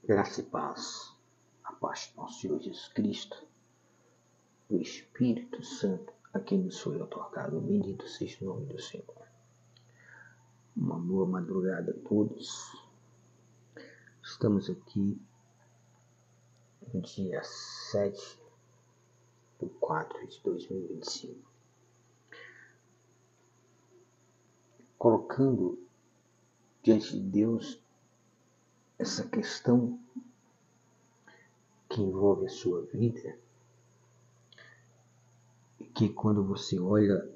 Graça e paz, a paz do nosso Senhor Jesus Cristo, do Espírito Santo, a quem nos foi otorgado. Bendito seja o nome do Senhor. Uma boa madrugada a todos. Estamos aqui no dia 7/4/2025, colocando diante de Deus essa questão que envolve a sua vida, e que quando você olha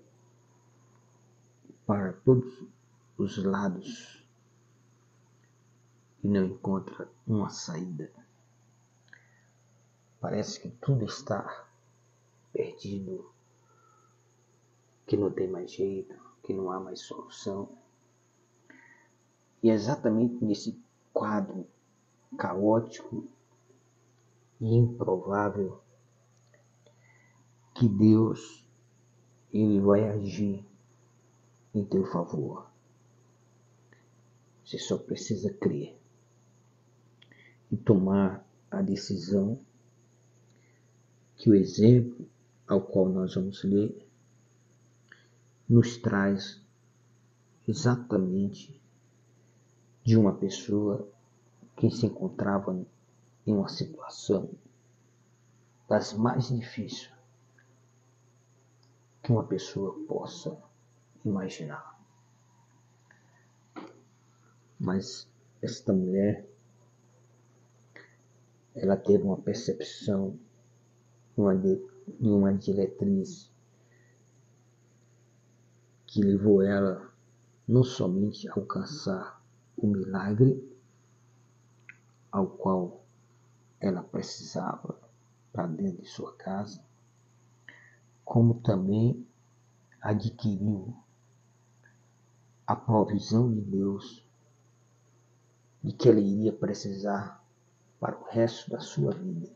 para todos os lados e não encontra uma saída, parece que tudo está perdido, que não tem mais jeito, que não há mais solução. E é exatamente nesse quadro caótico e improvável que Deus ele vai agir em teu favor. Você só precisa crer e tomar a decisão que o exemplo ao qual nós vamos ler nos traz exatamente de uma pessoa que se encontrava em uma situação das mais difíceis que uma pessoa possa imaginar. Mas esta mulher, ela teve uma percepção, uma diretriz que levou ela não somente a alcançar o milagre ao qual ela precisava para dentro de sua casa, como também adquiriu a provisão de Deus de que ela iria precisar para o resto da sua vida.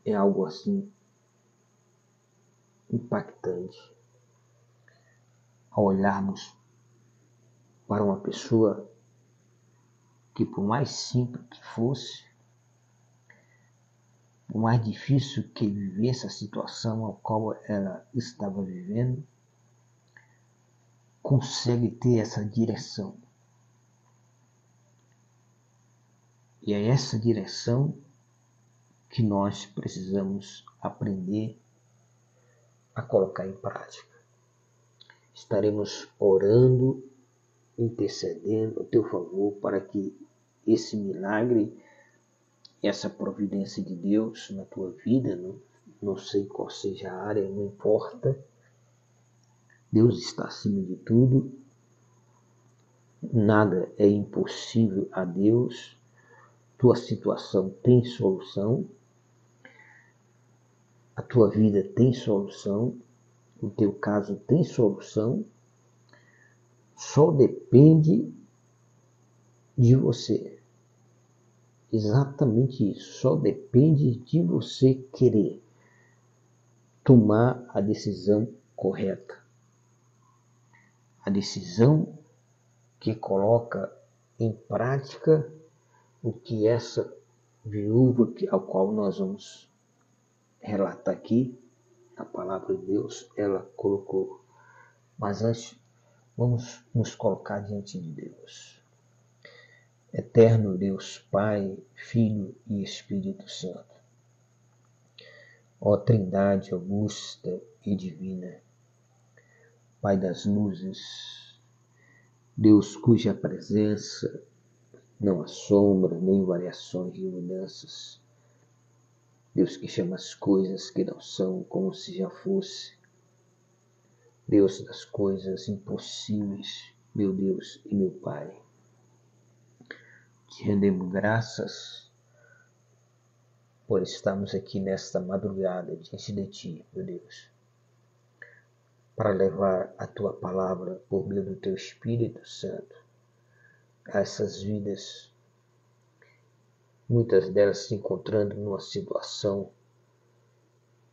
É algo assim impactante ao olharmos para uma pessoa que, por mais simples que fosse, por mais difícil que vivesse a situação a qual ela estava vivendo, consegue ter essa direção. E é essa direção que nós precisamos aprender a colocar em prática. Estaremos orando, intercedendo a teu favor para que esse milagre, essa providência de Deus na tua vida, não sei qual seja a área, não importa, Deus está acima de tudo, nada é impossível a Deus, tua situação tem solução, a tua vida tem solução, o teu caso tem solução, só depende de você. Exatamente isso, só depende de você querer tomar a decisão correta. A decisão que coloca em prática o que essa viúva ao qual nós vamos relatar aqui, a palavra de Deus, ela colocou. Mas antes, vamos nos colocar diante de Deus. Eterno Deus, Pai, Filho e Espírito Santo. Ó Trindade augusta e divina, Pai das luzes, Deus cuja presença não há sombra, nem variações de mudanças. Deus que chama as coisas que não são como se já fosse. Deus das coisas impossíveis, meu Deus e meu Pai. Te rendemos graças por estarmos aqui nesta madrugada diante de Ti, meu Deus, para levar a Tua palavra por meio do Teu Espírito Santo a essas vidas, muitas delas se encontrando numa situação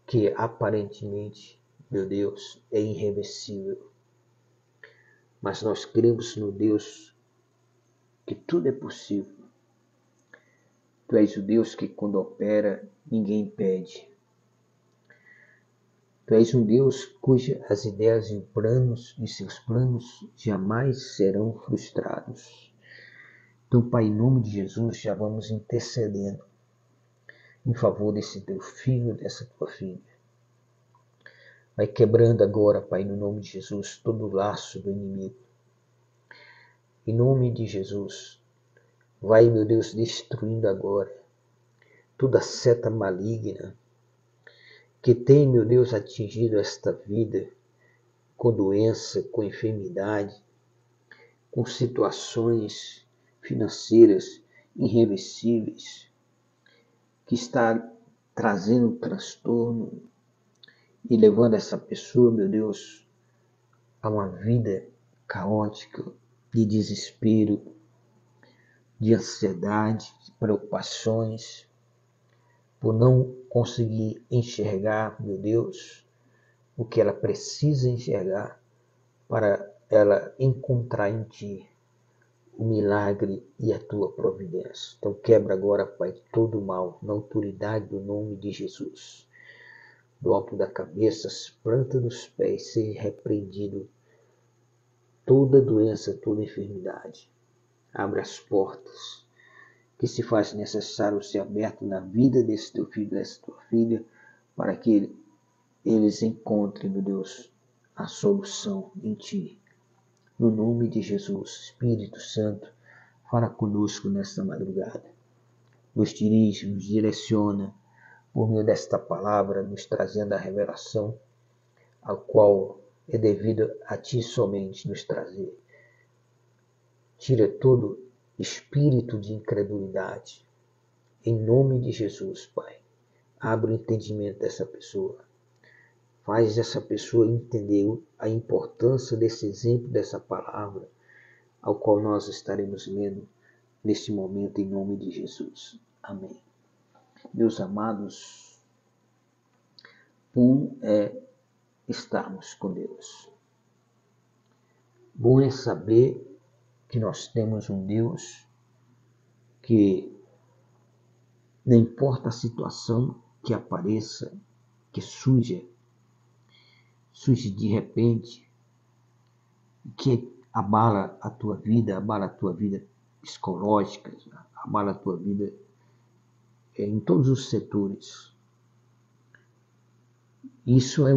que aparentemente, meu Deus, é irreversível. Mas nós cremos no Deus que tudo é possível Tu és o Deus que quando opera, ninguém impede. Tu és um Deus cujas ideias e planos de seus planos jamais serão frustrados. Então, Pai, em nome de Jesus, já vamos intercedendo em favor desse teu filho, dessa tua filha. Vai quebrando agora, Pai, no nome de Jesus, todo o laço do inimigo. Em nome de Jesus, vai, meu Deus, destruindo agora toda seta maligna que tem, meu Deus, atingido esta vida com doença, com enfermidade, com situações financeiras irreversíveis, que está trazendo transtorno e levando essa pessoa, meu Deus, a uma vida caótica, de desespero, de ansiedade, de preocupações, por não conseguir enxergar, meu Deus, o que ela precisa enxergar para ela encontrar em Ti o milagre e a Tua providência. Então quebra agora, Pai, todo o mal, na autoridade do nome de Jesus. Do alto da cabeça, as plantas dos pés, seja repreendido toda doença, toda enfermidade. Abre as portas que se faz necessário ser aberto na vida desse teu filho, dessa tua filha, para que eles encontrem, meu Deus, a solução em Ti. No nome de Jesus, Espírito Santo, fala conosco nesta madrugada. Nos dirige, nos direciona, por meio desta palavra, nos trazendo a revelação, a qual é devido a Ti somente nos trazer. Tira todo espírito de incredulidade. Em nome de Jesus, Pai, abre o entendimento dessa pessoa. Faz essa pessoa entender a importância desse exemplo, dessa palavra, ao qual nós estaremos lendo neste momento, em nome de Jesus. Amém. Meus amados, bom é estarmos com Deus. Bom é saber que nós temos um Deus que, não importa a situação que apareça, que surge de repente, que abala a tua vida psicológica, abala a tua vida em todos os setores. Isso é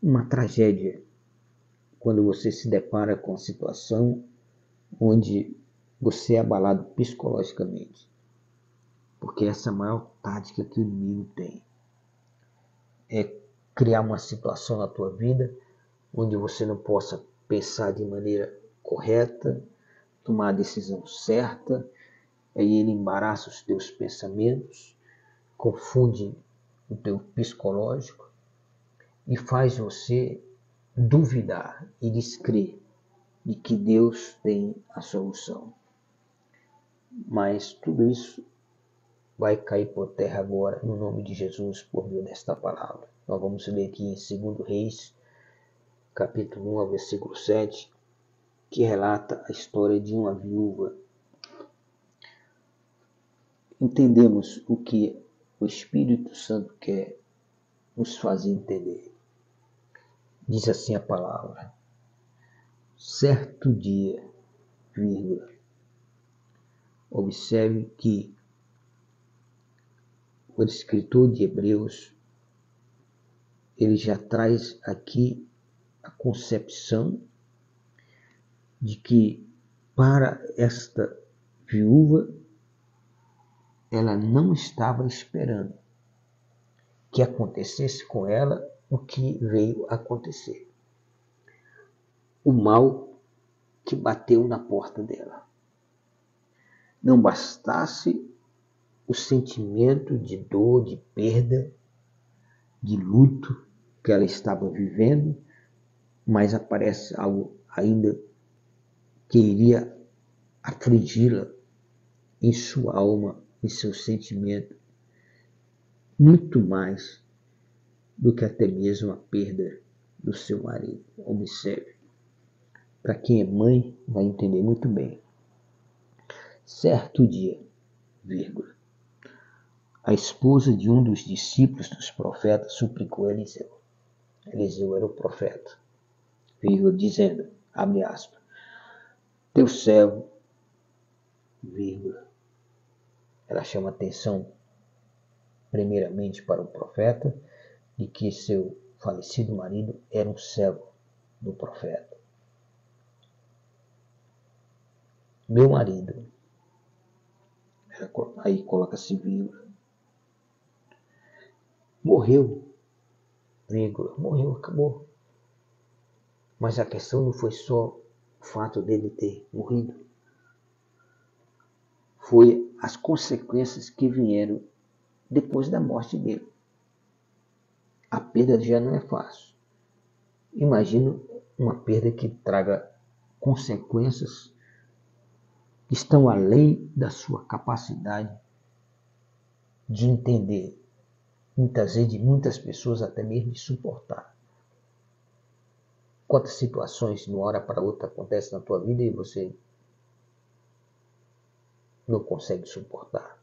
uma tragédia quando você se depara com a situação onde você é abalado psicologicamente. Porque essa é a maior tática que o inimigo tem. É criar uma situação na tua vida onde você não possa pensar de maneira correta, tomar a decisão certa, aí ele embaraça os teus pensamentos, confunde o teu psicológico e faz você duvidar e descrer de que Deus tem a solução. Mas tudo isso vai cair por terra agora, no nome de Jesus, por meio desta palavra. Nós vamos ler aqui em 2 Reis, capítulo 1, versículo 7, que relata a história de uma viúva. Entendemos o que o Espírito Santo quer nos fazer entender. Diz assim a palavra: certo dia, vírgula. Observe que o escritor de Hebreus, ele já traz aqui a concepção de que para esta viúva, ela não estava esperando que acontecesse com ela o que veio acontecer. O mal que bateu na porta dela. Não bastasse o sentimento de dor, de perda, de luto que ela estava vivendo, mas aparece algo ainda que iria afligi-la em sua alma, em seu sentimento, muito mais do que até mesmo a perda do seu marido. Observe. Para quem é mãe, vai entender muito bem. Certo dia, vírgula. A esposa de um dos discípulos dos profetas suplicou a Eliseu. Eliseu era o profeta, vírgula, dizendo, abre aspas, teu servo, vírgula. Ela chama atenção primeiramente para o profeta de que seu falecido marido era um servo do profeta. Meu marido, aí coloca-se vírgula, morreu, vírgula, morreu, acabou. Mas a questão não foi só o fato dele ter morrido, foi as consequências que vieram depois da morte dele. A perda já não é fácil. Imagino uma perda que traga consequências que estão além da sua capacidade de entender, muitas vezes de muitas pessoas até mesmo de suportar. Quantas situações de uma hora para outra acontecem na tua vida e você não consegue suportar.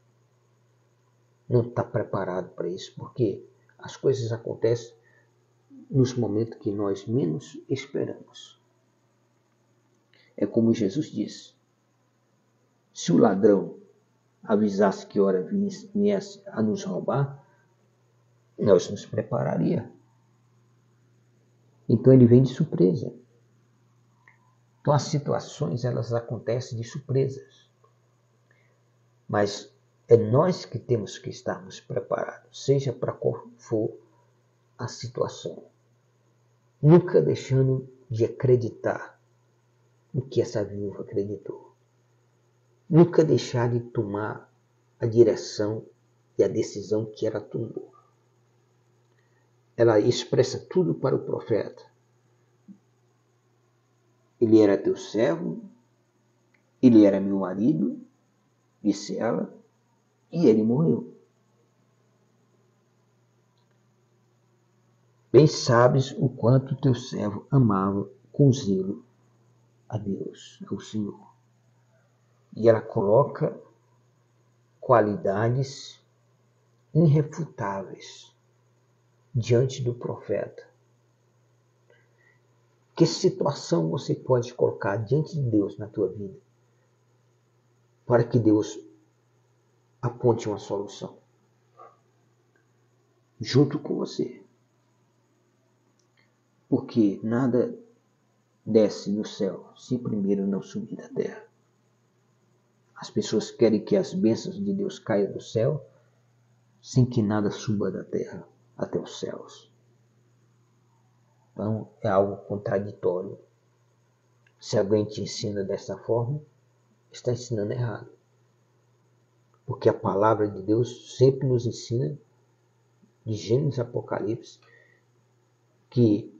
Não está preparado para isso, porque as coisas acontecem nos momentos que nós menos esperamos. É como Jesus disse, se o ladrão avisasse que hora viesse a nos roubar, nós nos prepararia. Então ele vem de surpresa. Então as situações elas acontecem de surpresas. Mas é nós que temos que estarmos preparados, seja para qual for a situação. Nunca deixando de acreditar no que essa viúva acreditou. Nunca deixar de tomar a direção e a decisão que ela tomou. Ela expressa tudo para o profeta. Ele era teu servo, ele era meu marido, disse ela, e ele morreu. Bem sabes o quanto teu servo amava com zelo a Deus, ao Senhor. E ela coloca qualidades irrefutáveis diante do profeta. Que situação você pode colocar diante de Deus na tua vida para que Deus aponte uma solução junto com você? Porque nada desce no céu se primeiro não subir da terra. As pessoas querem que as bênçãos de Deus caiam do céu sem que nada suba da terra até os céus. Então é algo contraditório. Se alguém te ensina dessa forma, está ensinando errado. Porque a palavra de Deus sempre nos ensina, de Gênesis a Apocalipse, que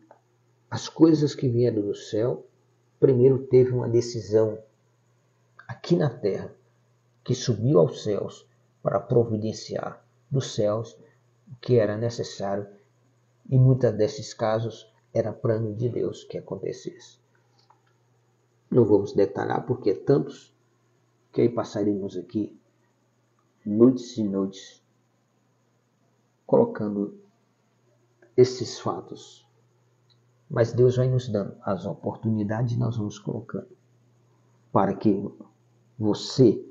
as coisas que vieram do céu, primeiro teve uma decisão aqui na terra, que subiu aos céus para providenciar dos céus o que era necessário, e muitos desses casos era plano de Deus que acontecesse. Não vamos detalhar porque tantos que aí passaremos aqui noites e noites colocando esses fatos. Mas Deus vai nos dando as oportunidades e nós vamos colocando para que você,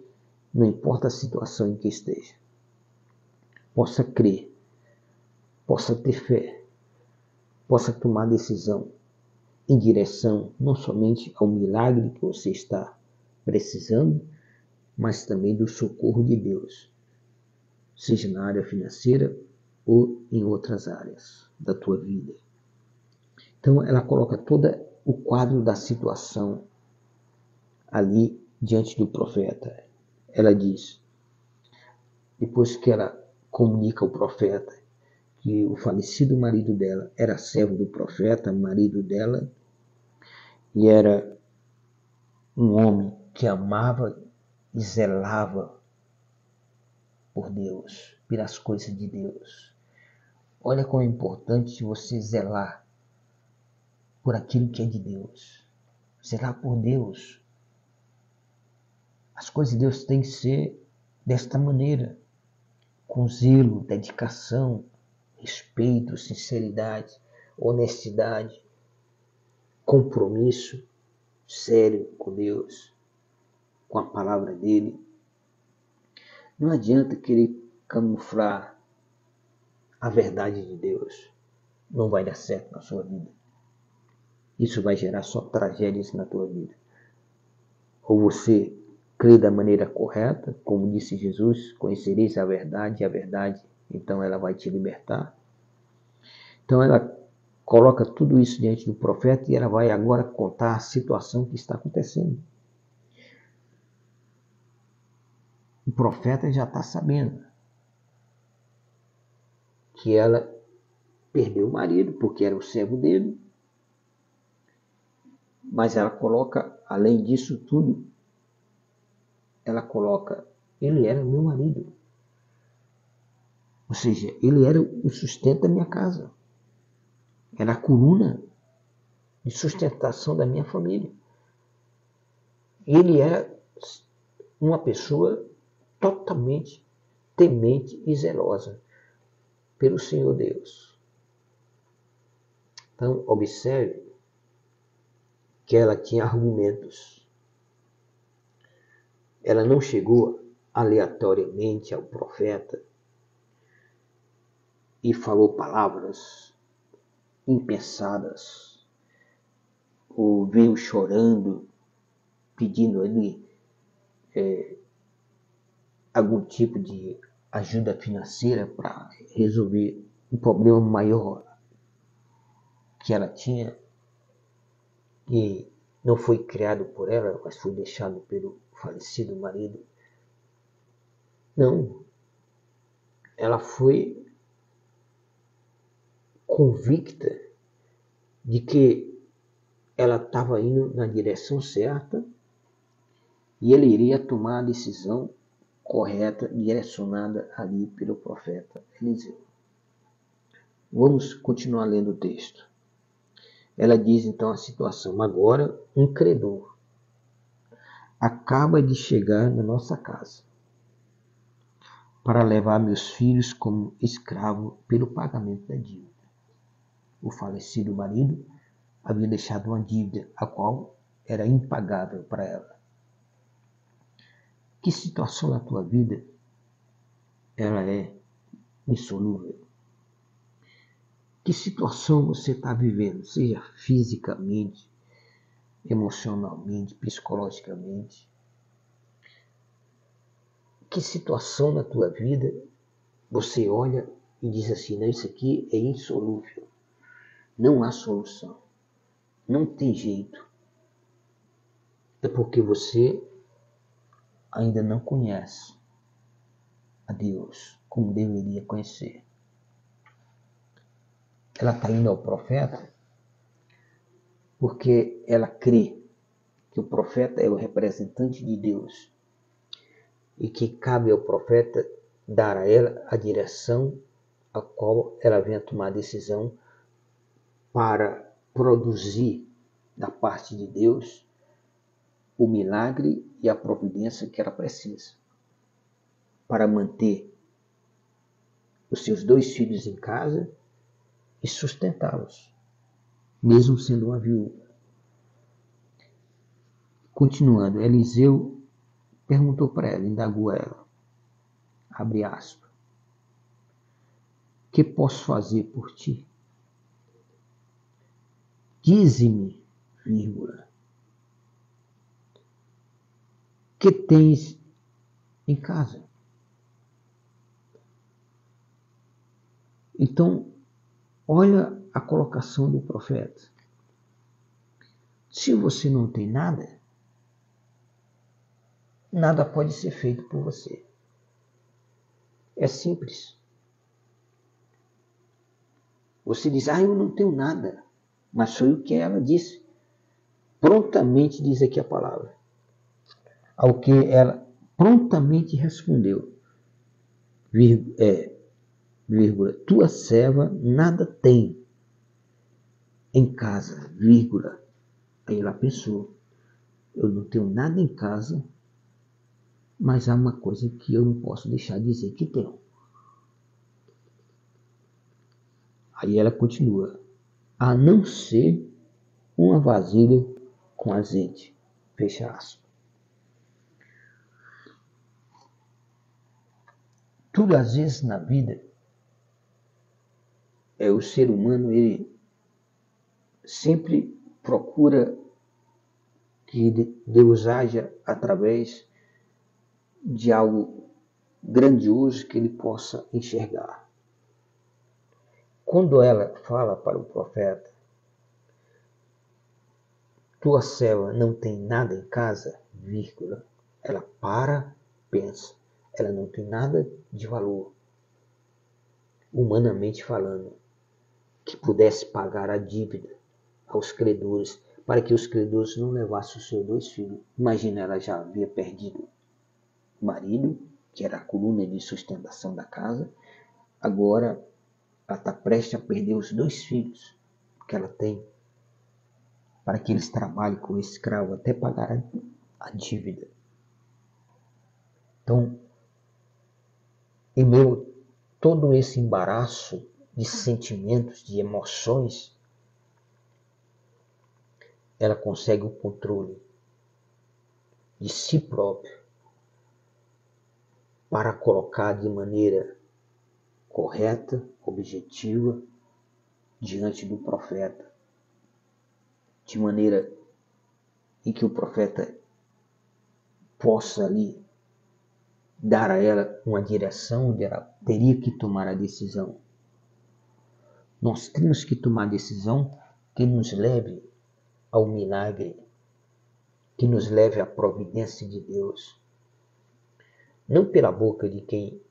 não importa a situação em que esteja, possa crer, possa ter fé, possa tomar decisão em direção não somente ao milagre que você está precisando, mas também do socorro de Deus, seja na área financeira ou em outras áreas da tua vida. Então ela coloca todo o quadro da situação ali diante do profeta. Ela diz, depois que ela comunica ao profeta que o falecido marido dela era servo do profeta, marido dela, e era um homem que amava e zelava por Deus, pelas coisas de Deus. Olha como é importante você zelar por aquilo que é de Deus. Zelar por Deus. As coisas de Deus têm que ser desta maneira, com zelo, dedicação, respeito, sinceridade, honestidade, compromisso sério com Deus, com a palavra dele. Não adianta querer camuflar a verdade de Deus. Não vai dar certo na sua vida. Isso vai gerar só tragédias na tua vida. Ou você crê da maneira correta, como disse Jesus, conhecereis a verdade, então ela vai te libertar. Então ela coloca tudo isso diante do profeta e ela vai agora contar a situação que está acontecendo. O profeta já está sabendo que ela perdeu o marido, porque era o servo dele. Mas ela coloca, além disso tudo, ela coloca, ele era meu marido. Ou seja, ele era o sustento da minha casa. Era a coluna de sustentação da minha família. Ele era uma pessoa totalmente temente e zelosa pelo Senhor Deus. Então, observe que ela tinha argumentos. Ela não chegou aleatoriamente ao profeta e falou palavras impensadas, ou veio chorando, pedindo ali algum tipo de ajuda financeira para resolver um problema maior que ela tinha, que não foi criado por ela, mas foi deixado pelo falecido marido. Não. Ela foi convicta de que ela estava indo na direção certa e ele iria tomar a decisão correta, direcionada ali pelo profeta Eliseu. Vamos continuar lendo o texto. Ela diz então a situação: agora um credor acaba de chegar na nossa casa para levar meus filhos como escravo pelo pagamento da dívida. O falecido marido havia deixado uma dívida a qual era impagável para ela. Que situação na tua vida ela é insolúvel? Que situação você está vivendo, seja fisicamente, emocionalmente, psicologicamente? Que situação na tua vida você olha e diz assim: não, isso aqui é insolúvel, não há solução, não tem jeito? É porque você ainda não conhece a Deus como deveria conhecer. Ela está indo ao profeta porque ela crê que o profeta é o representante de Deus e que cabe ao profeta dar a ela a direção a qual ela venha tomar a decisão para produzir da parte de Deus o milagre e a providência que ela precisa para manter os seus 2 filhos em casa e sustentá-los, mesmo sendo uma viúva. Continuando, Eliseu perguntou para ela, indagou ela, abre aspas: que posso fazer por ti? Dize-me, vírgula, que tens em casa? Então, olha a colocação do profeta. Se você não tem nada, nada pode ser feito por você. É simples. Você diz: eu não tenho nada. Mas foi o que ela disse. Prontamente diz aqui a palavra. Ao que ela prontamente respondeu, vírgula, tua serva nada tem em casa, vírgula. Aí ela pensou: eu não tenho nada em casa, Mas há uma coisa que eu não posso deixar de dizer que tenho. Aí ela continua. A não ser uma vasilha com azeite. Fecha aspas. Tudo às vezes na vida, o ser humano, ele sempre procura que Deus haja através de algo grandioso que ele possa enxergar. Quando ela fala para o profeta, tua serva não tem nada em casa, vírgula, ela pensa, ela não tem nada de valor, humanamente falando, que pudesse pagar a dívida aos credores, para que os credores não levassem os seus 2 filhos. Imagina, ela já havia perdido o marido, que era a coluna de sustentação da casa, agora ela está prestes a perder os 2 filhos que ela tem, para que eles trabalhem como escravo até pagar a dívida. Então, em meio a todo esse embaraço de sentimentos, de emoções, ela consegue o controle de si própria para colocar de maneira correta, objetiva, diante do profeta, de maneira em que o profeta possa ali dar a ela uma direção onde ela teria que tomar a decisão. Nós temos que tomar a decisão que nos leve ao milagre, que nos leve à providência de Deus. Não pela boca de quem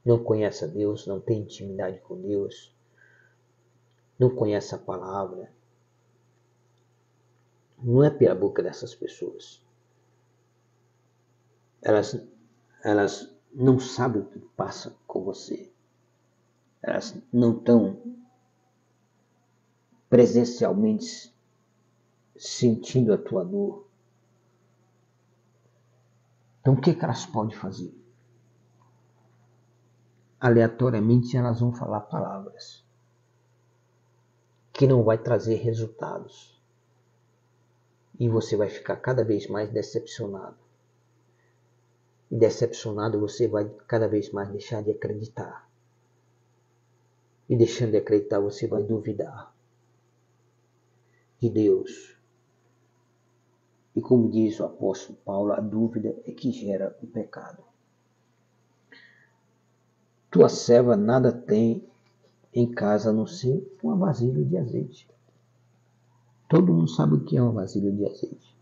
não conhece a Deus, não tem intimidade com Deus, não conhece a palavra. Não é pela boca dessas pessoas. Elas não sabem o que passa com você. Elas não estão presencialmente sentindo a tua dor. Então o que elas podem fazer? Aleatoriamente elas vão falar palavras que não vai trazer resultados. E você vai ficar cada vez mais decepcionado. E decepcionado você vai cada vez mais deixar de acreditar. E deixando de acreditar você vai duvidar de Deus. E como diz o apóstolo Paulo, a dúvida é que gera o pecado. Tua serva nada tem em casa a não ser uma vasilha de azeite. Todo mundo sabe o que é uma vasilha de azeite.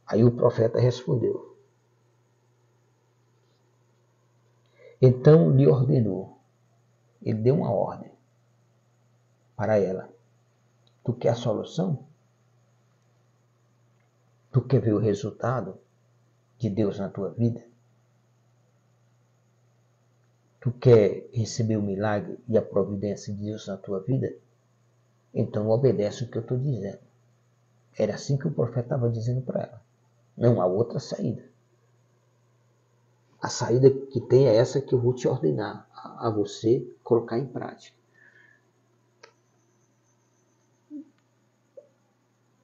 Aí o profeta respondeu. Então lhe ordenou. Ele deu uma ordem para ela. Tu quer a solução? Tu quer ver o resultado de Deus na tua vida? Tu quer receber o milagre e a providência de Deus na tua vida? Então obedece o que eu estou dizendo. Era assim que o profeta estava dizendo para ela. Não há outra saída. A saída que tem é essa que eu vou te ordenar a você colocar em prática.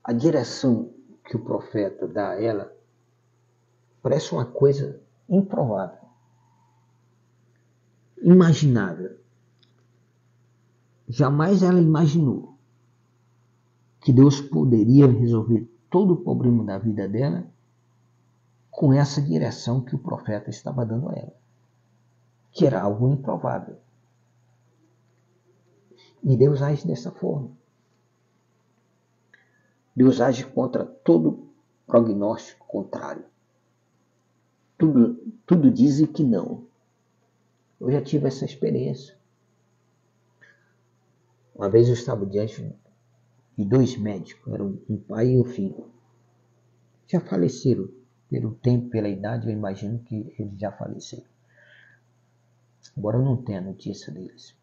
A direção que o profeta dá a ela parece uma coisa improvável, imaginável. Jamais ela imaginou que Deus poderia resolver todo o problema da vida dela com essa direção que o profeta estava dando a ela, que era algo improvável. E Deus age dessa forma. Deus age contra todo prognóstico contrário. Tudo dizem que não. Eu já tive essa experiência. Uma vez eu estava diante de 2 médicos, eram um pai e um filho. Já faleceram. Pelo tempo, pela idade, eu imagino que eles já faleceram. Embora eu não tenha notícia deles.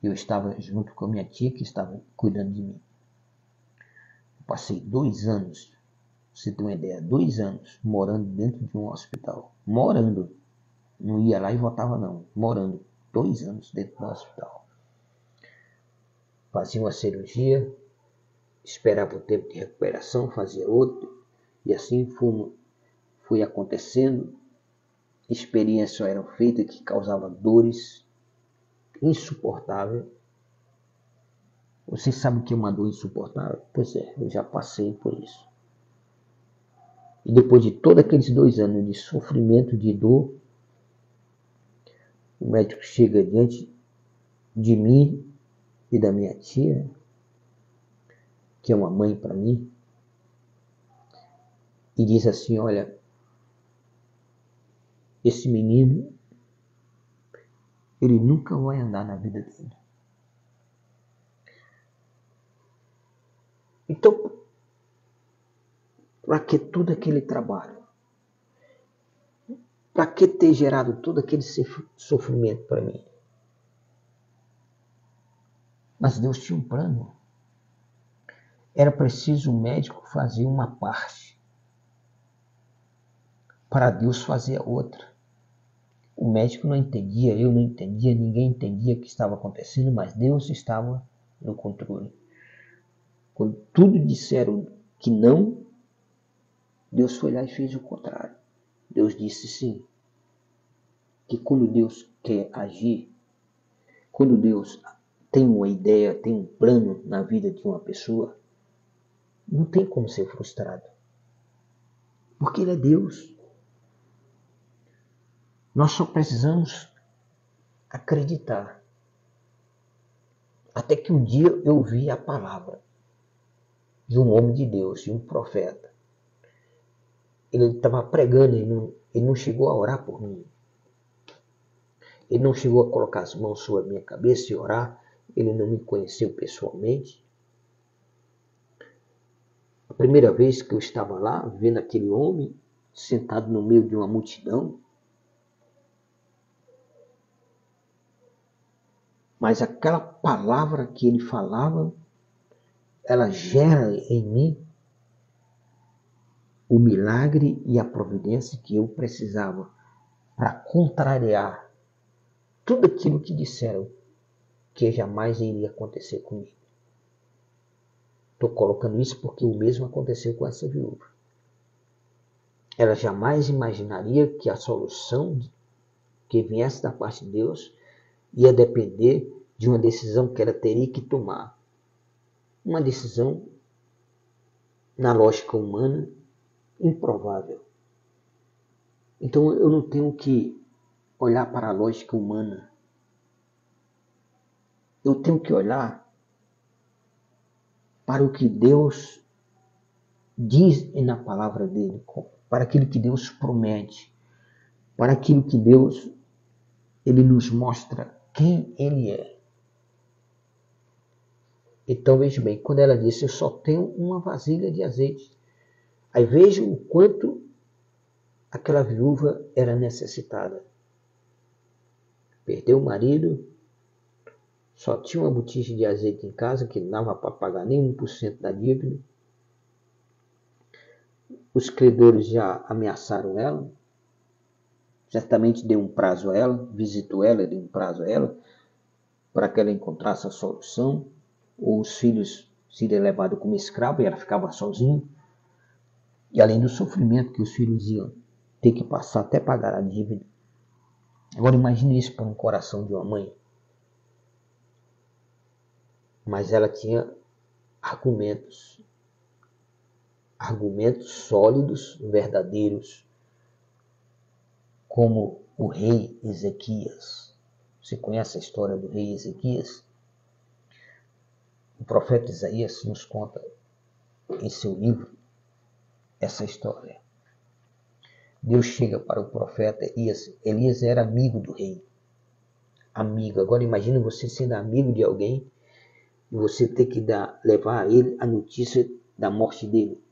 Eu estava junto com a minha tia que estava cuidando de mim. Passei 2 anos, você tem uma ideia, 2 anos morando dentro de um hospital. Morando. Não ia lá e voltava não. Morando 2 anos dentro do hospital. Fazia uma cirurgia, esperava o tempo de recuperação, fazia outra. E assim foi acontecendo. Experiências eram feitas que causavam dores insuportáveis. Você sabe o que é uma dor insuportável? Pois é, eu já passei por isso. E depois de todos aqueles 2 anos de sofrimento, de dor, o médico chega diante de mim e da minha tia, que é uma mãe para mim, e diz assim, olha, esse menino, ele nunca vai andar na vida dele. Então, para que todo aquele trabalho? Para que ter gerado todo aquele sofrimento para mim? Mas Deus tinha um plano. Era preciso o médico fazer uma parte para Deus fazer a outra. O médico não entendia, eu não entendia, ninguém entendia o que estava acontecendo, mas Deus estava no controle. Quando tudo disseram que não, Deus foi lá e fez o contrário. Deus disse sim. Que quando Deus quer agir, quando Deus tem uma ideia, tem um plano na vida de uma pessoa, não tem como ser frustrado. Porque Ele é Deus. Nós só precisamos acreditar. Até que um dia eu ouvi a palavra de um homem de Deus, de um profeta. Ele estava pregando, ele não chegou a orar por mim. Ele não chegou a colocar as mãos sobre a minha cabeça e orar. Ele não me conheceu pessoalmente. A primeira vez que eu estava lá, vendo aquele homem sentado no meio de uma multidão, mas aquela palavra que ele falava, ela gera em mim o milagre e a providência que eu precisava para contrariar tudo aquilo que disseram que jamais iria acontecer comigo. Estou colocando isso porque o mesmo aconteceu com essa viúva. Ela jamais imaginaria que a solução que viesse da parte de Deus ia depender de uma decisão que ela teria que tomar. Uma decisão, na lógica humana, improvável. Então eu não tenho que olhar para a lógica humana. Eu tenho que olhar para o que Deus diz na palavra dele, para aquilo que Deus promete, para aquilo que Deus ele nos mostra quem ele é. Então veja bem, quando ela disse, eu só tenho uma vasilha de azeite. Aí veja o quanto aquela viúva era necessitada. Perdeu o marido, só tinha uma botija de azeite em casa que não dava para pagar nem 1% da dívida. Os credores já ameaçaram ela, certamente deu um prazo a ela, visitou ela, deu um prazo a ela, para que ela encontrasse a solução, ou os filhos seriam levados como escravo e ela ficava sozinha. E além do sofrimento que os filhos iam ter que passar até pagar a dívida. Agora imagine isso para um coração de uma mãe. Mas ela tinha argumentos sólidos, verdadeiros, como o rei Ezequias. Você conhece a história do rei Ezequias? O profeta Isaías nos conta em seu livro essa história. Deus chega para o profeta Elias. Elias era amigo do rei. Amigo. Agora imagine você sendo amigo de alguém e você ter que levar a ele a notícia da morte dele.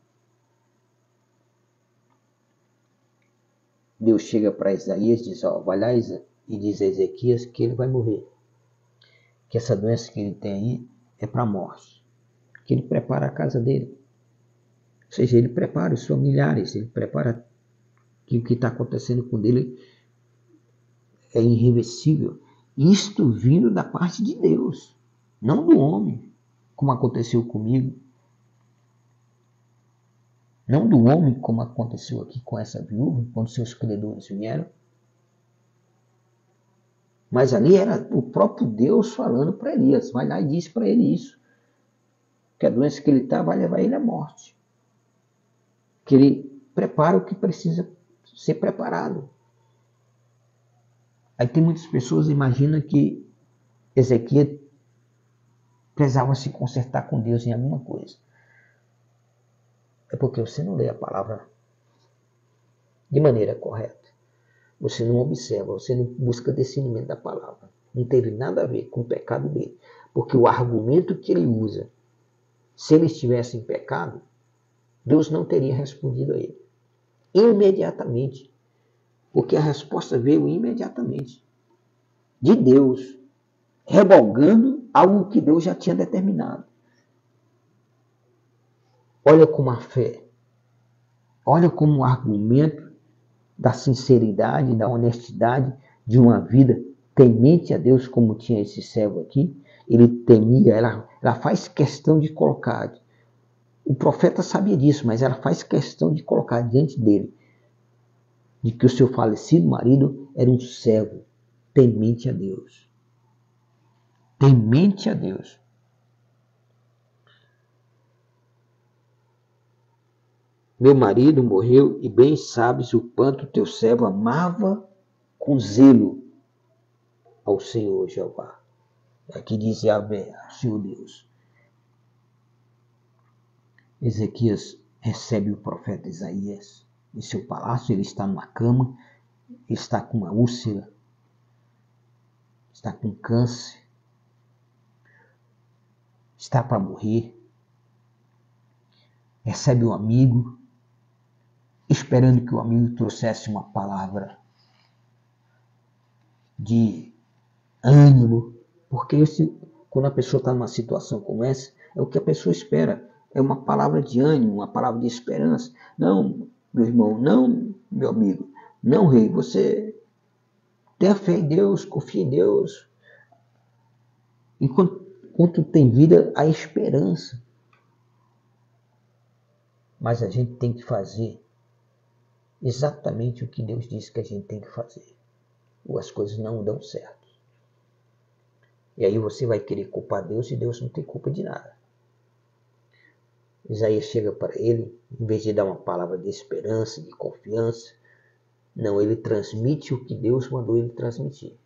Deus chega para Isaías e diz, vai lá e diz a Ezequias que ele vai morrer. Que essa doença que ele tem aí é para a morte. Que ele prepara a casa dele. seja, ele prepara os familiares, ele prepara que o que está acontecendo com ele é irreversível. Isto vindo da parte de Deus, não do homem, como aconteceu comigo. Não do homem, como aconteceu aqui com essa viúva, quando seus credores vieram. Mas ali era o próprio Deus falando para Elias. Vai lá e diz para ele isso. Que a doença que ele está vai levar ele à morte. Que ele prepara o que precisa ser preparado. Aí tem muitas pessoas que imaginam que Ezequias precisava se consertar com Deus em alguma coisa. É porque você não lê a palavra de maneira correta. Você não observa, você não busca discernimento da palavra. Não teve nada a ver com o pecado dele. Porque o argumento que ele usa, se ele estivesse em pecado, Deus não teria respondido a ele. Imediatamente. Porque a resposta veio imediatamente. De Deus. Revogando algo que Deus já tinha determinado. Olha como a fé, olha como o argumento da sinceridade, da honestidade de uma vida temente a Deus, como tinha esse servo aqui, ele temia, ela faz questão de colocar, o profeta sabia disso, mas ela faz questão de colocar diante dele, de que o seu falecido marido era um servo temente a Deus. Temente a Deus. Meu marido morreu e bem sabes o quanto teu servo amava com zelo ao Senhor Jeová. Aqui diz Yahvé, Senhor Deus. Ezequias recebe o profeta Isaías em seu palácio, ele está numa cama, está com uma úlcera, está com câncer, está para morrer. Recebe um amigo, esperando que o amigo trouxesse uma palavra de ânimo, porque quando a pessoa está numa situação como essa, é o que a pessoa espera, é uma palavra de ânimo, uma palavra de esperança. Não, meu irmão, não, meu amigo, não, rei, você tenha fé em Deus, confia em Deus. Enquanto tem vida, há esperança. Mas a gente tem que fazer exatamente o que Deus disse que a gente tem que fazer. Ou as coisas não dão certo. E aí você vai querer culpar Deus e Deus não tem culpa de nada. Isaías chega para ele, em vez de dar uma palavra de esperança, de confiança, não, ele transmite o que Deus mandou ele transmitir.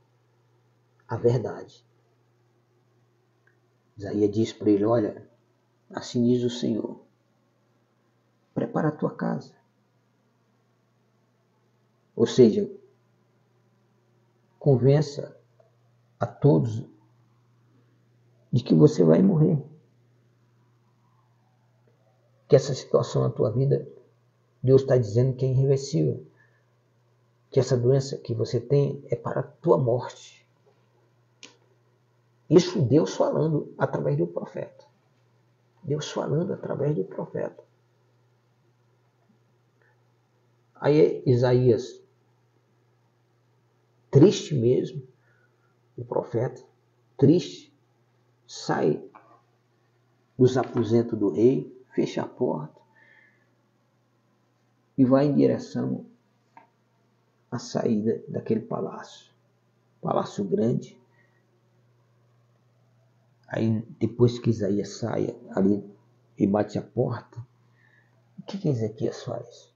A verdade. Isaías diz para ele, olha, assim diz o Senhor, prepara a tua casa. Ou seja, convença a todos de que você vai morrer. Que essa situação na tua vida, Deus está dizendo que é irreversível. Que essa doença que você tem é para a tua morte. Isso Deus falando através do profeta. Deus falando através do profeta. Aí Isaías, triste mesmo, o profeta, triste, sai dos aposentos do rei, fecha a porta e vai em direção à saída daquele palácio. Palácio grande. Aí depois que Isaías sai ali e bate a porta, o que Ezequias faz?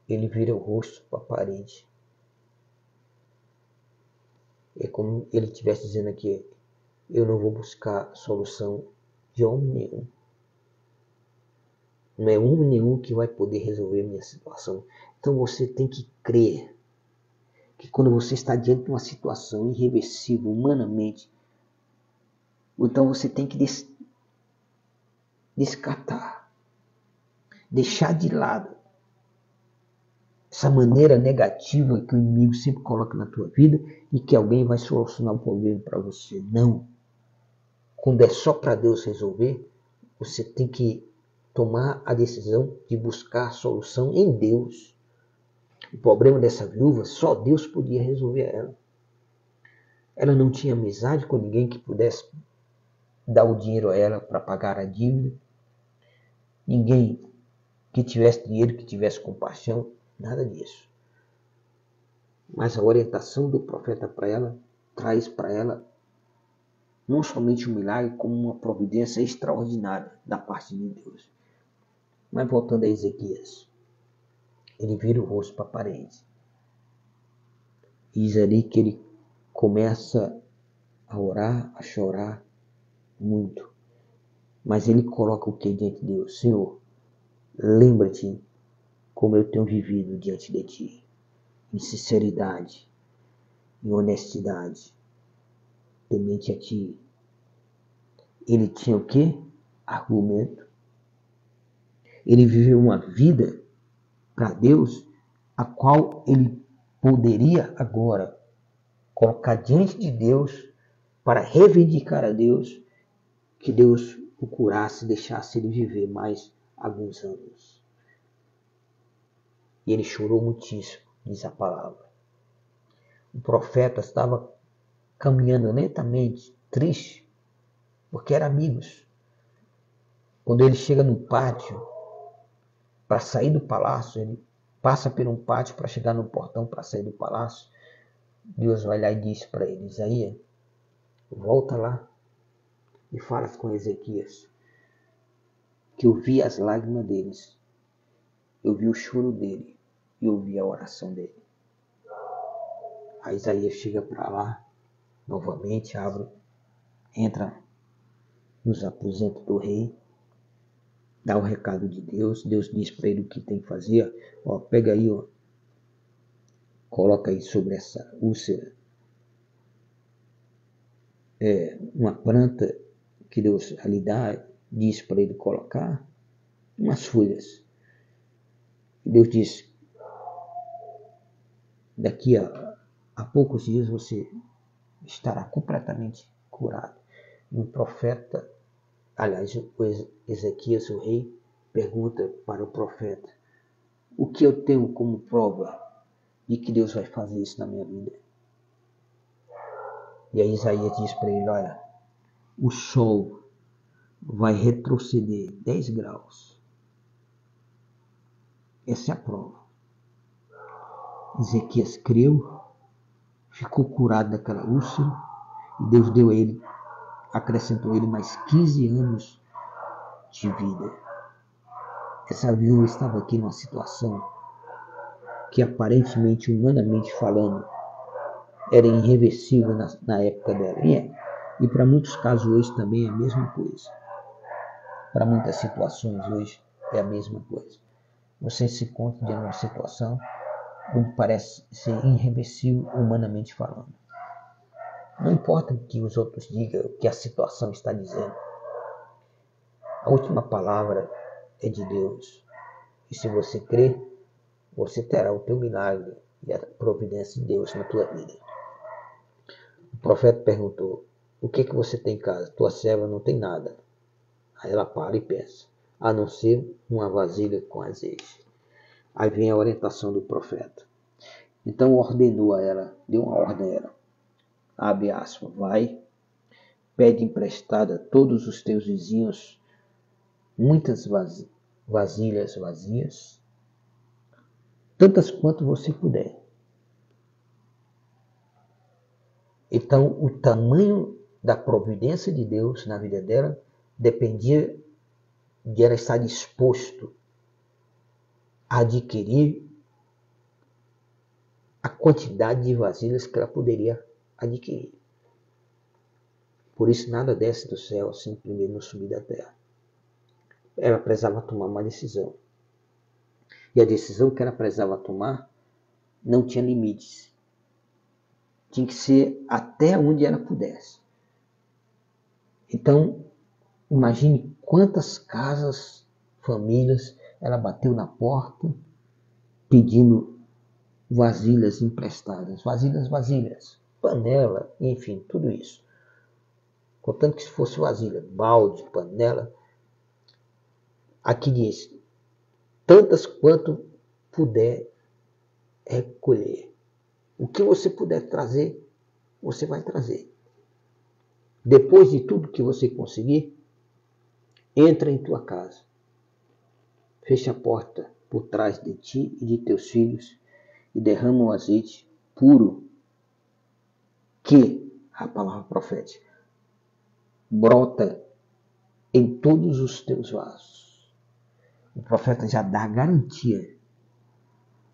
Ele vira o rosto para a parede. É como ele estivesse dizendo aqui, eu não vou buscar solução de homem nenhum. Não é homem nenhum que vai poder resolver minha situação. Então você tem que crer que quando você está diante de uma situação irreversível humanamente, então você tem que descartar, deixar de lado essa maneira negativa que o inimigo sempre coloca na tua vida e que alguém vai solucionar o problema para você. Não. Quando é só para Deus resolver, você tem que tomar a decisão de buscar solução em Deus. O problema dessa viúva, só Deus podia resolver ela. Ela não tinha amizade com ninguém que pudesse dar o dinheiro a ela para pagar a dívida. Ninguém que tivesse dinheiro, que tivesse compaixão, nada disso. Mas a orientação do profeta para ela traz para ela não somente um milagre, como uma providência extraordinária da parte de Deus. Mas voltando a Ezequias, ele vira o rosto para a parede. Diz ali que ele começa a orar, a chorar muito. Mas ele coloca o que diante de Deus? Senhor, lembra-te como eu tenho vivido diante de ti, em sinceridade, em honestidade, temente a ti. Ele tinha o quê? Argumento. Ele viveu uma vida para Deus, a qual ele poderia agora colocar diante de Deus para reivindicar a Deus que Deus o curasse e deixasse ele viver mais alguns anos. E ele chorou muitíssimo, diz a palavra. O profeta estava caminhando lentamente, triste, porque eram amigos. Quando ele chega no pátio, para sair do palácio, ele passa por um pátio para chegar no portão para sair do palácio. Deus vai lá e diz para ele: Isaías, volta lá e fala com Ezequias, que eu vi as lágrimas deles, eu vi o choro dele e eu vi a oração dele. Aí Isaías chega para lá, novamente abre, entra nos aposentos do rei, dá o recado de Deus. Deus diz para ele o que tem que fazer. Ó, pega aí, ó, coloca aí sobre essa úlcera uma planta que Deus lhe dá, diz para ele colocar umas folhas. Deus diz: daqui a poucos dias você estará completamente curado. E o profeta, aliás, o Ezequias, o rei, pergunta para o profeta: o que eu tenho como prova de que Deus vai fazer isso na minha vida? E aí Isaías diz para ele: olha, o sol vai retroceder 10 graus. Essa é a prova. Ezequias creu, ficou curado daquela úlcera, e Deus deu a ele, acrescentou a ele mais 15 anos de vida. Essa viúva estava aqui numa situação que aparentemente, humanamente falando, era irreversível na época dela. E para muitos casos hoje também é a mesma coisa. Para muitas situações hoje é a mesma coisa. Você se encontra diante de uma situação onde parece ser irreversível humanamente falando. Não importa o que os outros digam, o que a situação está dizendo. A última palavra é de Deus. E se você crer, você terá o teu milagre e a providência de Deus na tua vida. O profeta perguntou: o que você tem em casa? Tua serva não tem nada. Aí ela para e pensa: a não ser uma vasilha com azeite. Aí vem a orientação do profeta. Então ordenou a ela, deu uma ordem a ela. Abre aspas, vai, pede emprestada a todos os teus vizinhos muitas vasilhas vazias, tantas quanto você puder. Então, o tamanho da providência de Deus na vida dela dependia de ela estar disposto a adquirir a quantidade de vasilhas que ela poderia adquirir. Por isso, nada desce do céu sem primeiro não subir da terra. Ela precisava tomar uma decisão. E a decisão que ela precisava tomar não tinha limites. Tinha que ser até onde ela pudesse. Então, imagine quantas casas, famílias, ela bateu na porta pedindo vasilhas emprestadas. Vasilhas, panela, enfim, tudo isso. Contanto que se fosse vasilha, balde, panela, Aqui diz, tantas quanto puder recolher. O que você puder trazer, você vai trazer. Depois de tudo que você conseguir, entra em tua casa. Fecha a porta por trás de ti e de teus filhos e derrama o azeite puro que, a palavra profética, brota em todos os teus vasos. O profeta já dá a garantia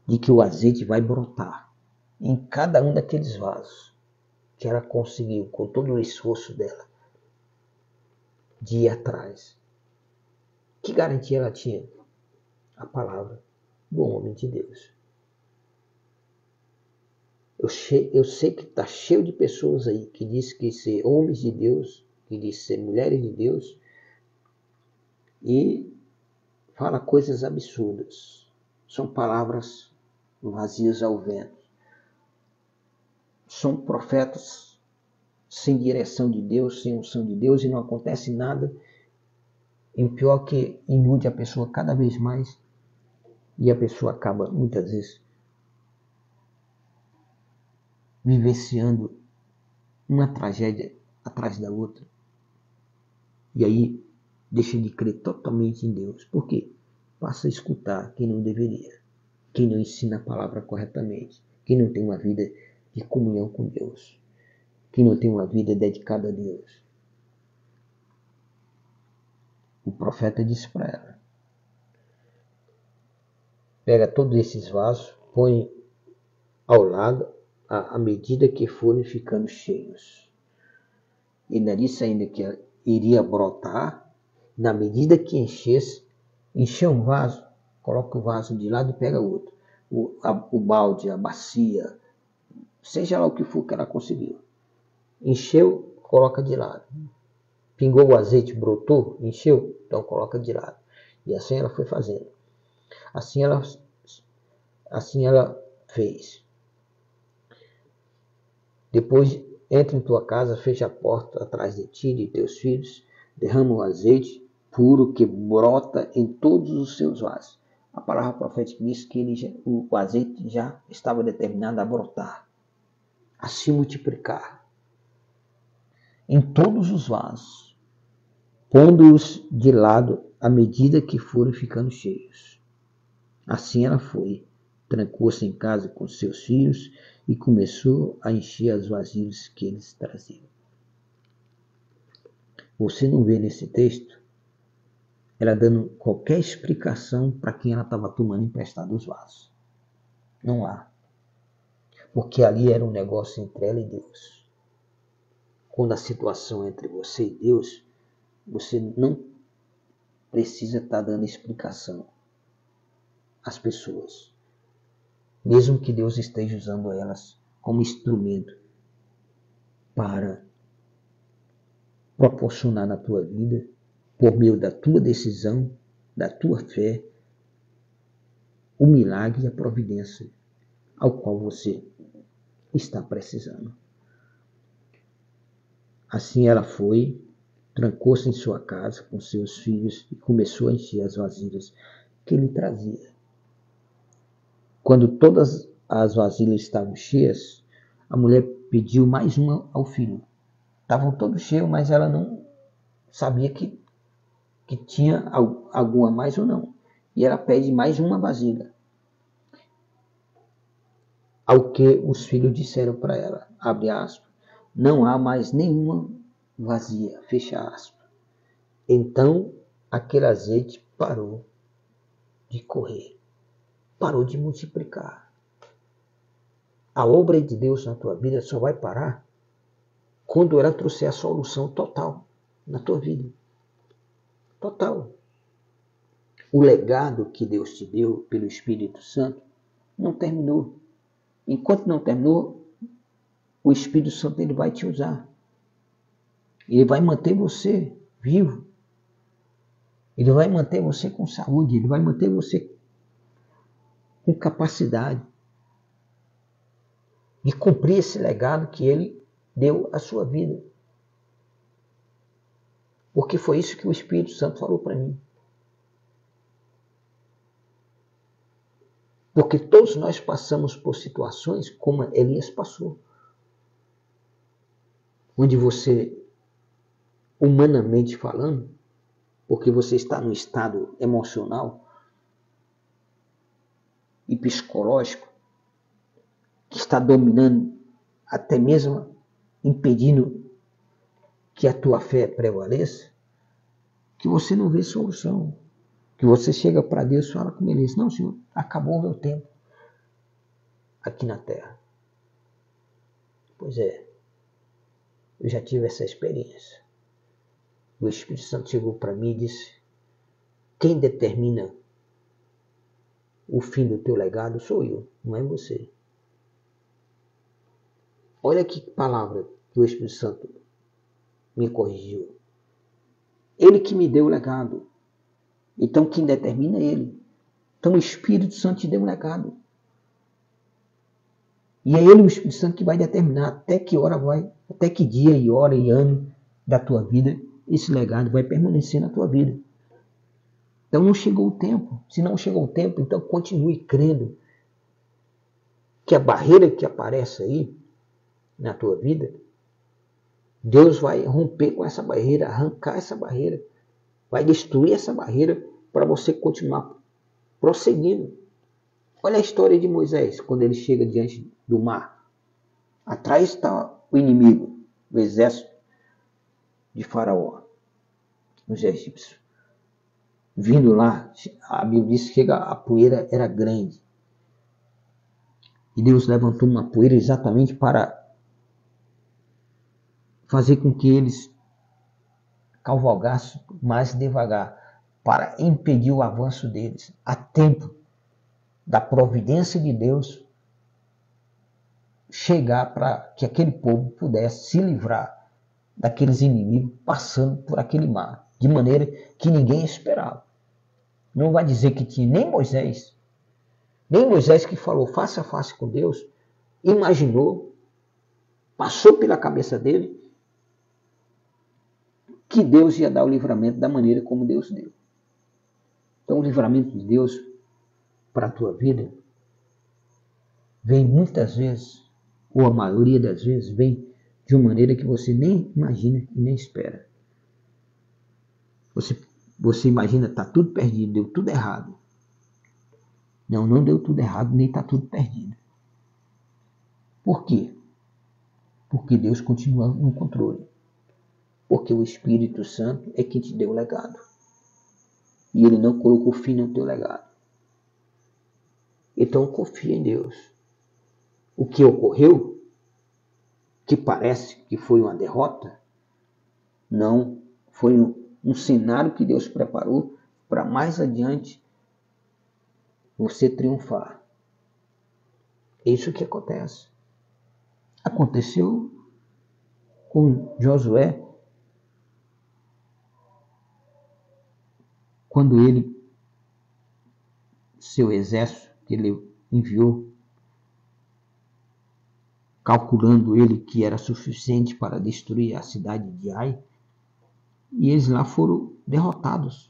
de que o azeite vai brotar em cada um daqueles vasos que ela conseguiu, com todo o esforço dela, de ir atrás. Que garantia ela tinha? A palavra do homem de Deus. Eu sei que está cheio de pessoas aí que diz que ser homens de Deus, que diz ser mulheres de Deus, e fala coisas absurdas. São palavras vazias ao vento. São profetas sem direção de Deus, sem unção de Deus, e não acontece nada. E o pior é que ilude a pessoa cada vez mais, e a pessoa acaba, muitas vezes, vivenciando uma tragédia atrás da outra. E aí deixa de crer totalmente em Deus. Por quê? Passa a escutar quem não deveria, quem não ensina a palavra corretamente, quem não tem uma vida de comunhão com Deus, quem não tem uma vida dedicada a Deus. O profeta disse para ela, pega todos esses vasos, põe ao lado à medida que forem ficando cheios. E ainda disse ainda que iria brotar na medida que encher um vaso, coloca o vaso de lado e pega outro. O balde, a bacia, seja lá o que for que ela conseguiu. Encheu, coloca de lado. Pingou o azeite, brotou, encheu, então coloca de lado. E assim ela foi fazendo. Assim ela fez. Depois entra em tua casa, fecha a porta atrás de ti e de teus filhos, derrama o azeite puro que brota em todos os seus vasos. A palavra profética diz que o azeite já estava determinado a brotar, a se multiplicar em todos os vasos, pondo-os de lado à medida que forem ficando cheios. Assim ela foi, trancou-se em casa com seus filhos e começou a encher as vasilhas que eles traziam. Você não vê nesse texto ela dando qualquer explicação para quem ela estava tomando emprestado os vasos. Não há. Porque ali era um negócio entre ela e Deus. Quando a situação é entre você e Deus, você não precisa estar dando explicação às pessoas. Mesmo que Deus esteja usando elas como instrumento para proporcionar na tua vida, por meio da tua decisão, da tua fé, o milagre e a providência ao qual você está precisando. Assim ela foi, trancou-se em sua casa com seus filhos e começou a encher as vasilhas que ele trazia. Quando todas as vasilhas estavam cheias, a mulher pediu mais uma ao filho. Estavam todos cheios, mas ela não sabia que tinha alguma mais ou não. E ela pede mais uma vasilha. Ao que os filhos disseram para ela, abre aspas, não há mais nenhuma vazia, fecha aspas. Então aquele azeite parou de correr, parou de multiplicar. A obra de Deus na tua vida só vai parar quando ela trouxer a solução total na tua vida. Total. O legado que Deus te deu pelo Espírito Santo não terminou. Enquanto não terminou, o Espírito Santo ele vai te usar. Ele vai manter você vivo. Ele vai manter você com saúde. Ele vai manter você com capacidade de cumprir esse legado que ele deu à sua vida. Porque foi isso que o Espírito Santo falou para mim. Porque todos nós passamos por situações como Elias passou. Onde você, humanamente falando, porque você está num estado emocional e psicológico que está dominando, até mesmo impedindo que a tua fé prevaleça, que você não vê solução. Que você chega para Deus e fala com ele, não, Senhor, acabou o meu tempo aqui na terra. Pois é, eu já tive essa experiência. O Espírito Santo chegou para mim e disse, quem determina o fim do teu legado sou eu, não é você. Olha que palavra que o Espírito Santo me corrigiu. Ele que me deu o legado. Então quem determina é ele. Então o Espírito Santo te deu um legado. E é ele, o Espírito Santo, que vai determinar até que hora vai, até que dia e hora e ano da tua vida esse legado vai permanecer na tua vida. Então não chegou o tempo. Se não chegou o tempo, então continue crendo que a barreira que aparece aí na tua vida, Deus vai romper com essa barreira, arrancar essa barreira, vai destruir essa barreira para você continuar prosseguindo. Olha a história de Moisés, quando ele chega diante do mar. Atrás está o inimigo, o exército de Faraó, os egípcios. Vindo lá, a Bíblia diz que a poeira era grande. E Deus levantou uma poeira exatamente para fazer com que eles cavalgassem mais devagar, para impedir o avanço deles, a tempo da providência de Deus chegar para que aquele povo pudesse se livrar daqueles inimigos passando por aquele mar, de maneira que ninguém esperava. Não vai dizer que tinha nem Moisés que falou face a face com Deus, imaginou, passou pela cabeça dele, que Deus ia dar o livramento da maneira como Deus deu. Então o livramento de Deus para a tua vida vem muitas vezes, ou a maioria das vezes, vem de uma maneira que você nem imagina e nem espera. Você imagina, está tudo perdido, deu tudo errado. Não deu tudo errado, nem está tudo perdido. Por quê? Porque Deus continua no controle. Porque o Espírito Santo é quem te deu o legado. E ele não colocou fim no teu legado. Então confia em Deus. O que ocorreu, que parece que foi uma derrota, não, foi um cenário que Deus preparou para mais adiante você triunfar. É isso que acontece. Aconteceu com Josué, quando seu exército que ele enviou, calculando ele que era suficiente para destruir a cidade de Ai, e eles lá foram derrotados.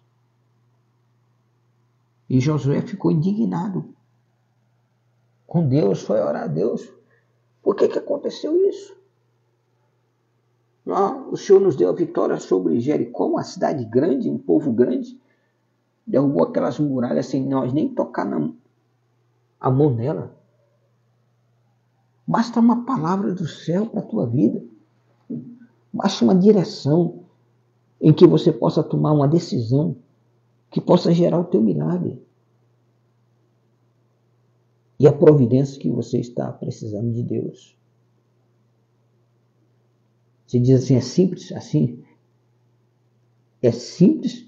E Josué ficou indignado com Deus, foi orar a Deus. Por que aconteceu isso? Não, o Senhor nos deu a vitória sobre Jericó, uma cidade grande, um povo grande, derrubou aquelas muralhas sem nós nem tocar a mão nela. Basta uma palavra do céu para a tua vida. Basta uma direção em que você possa tomar uma decisão que possa gerar o teu milagre. E a providência que você está precisando de Deus. Você diz assim, é simples? Assim, é simples,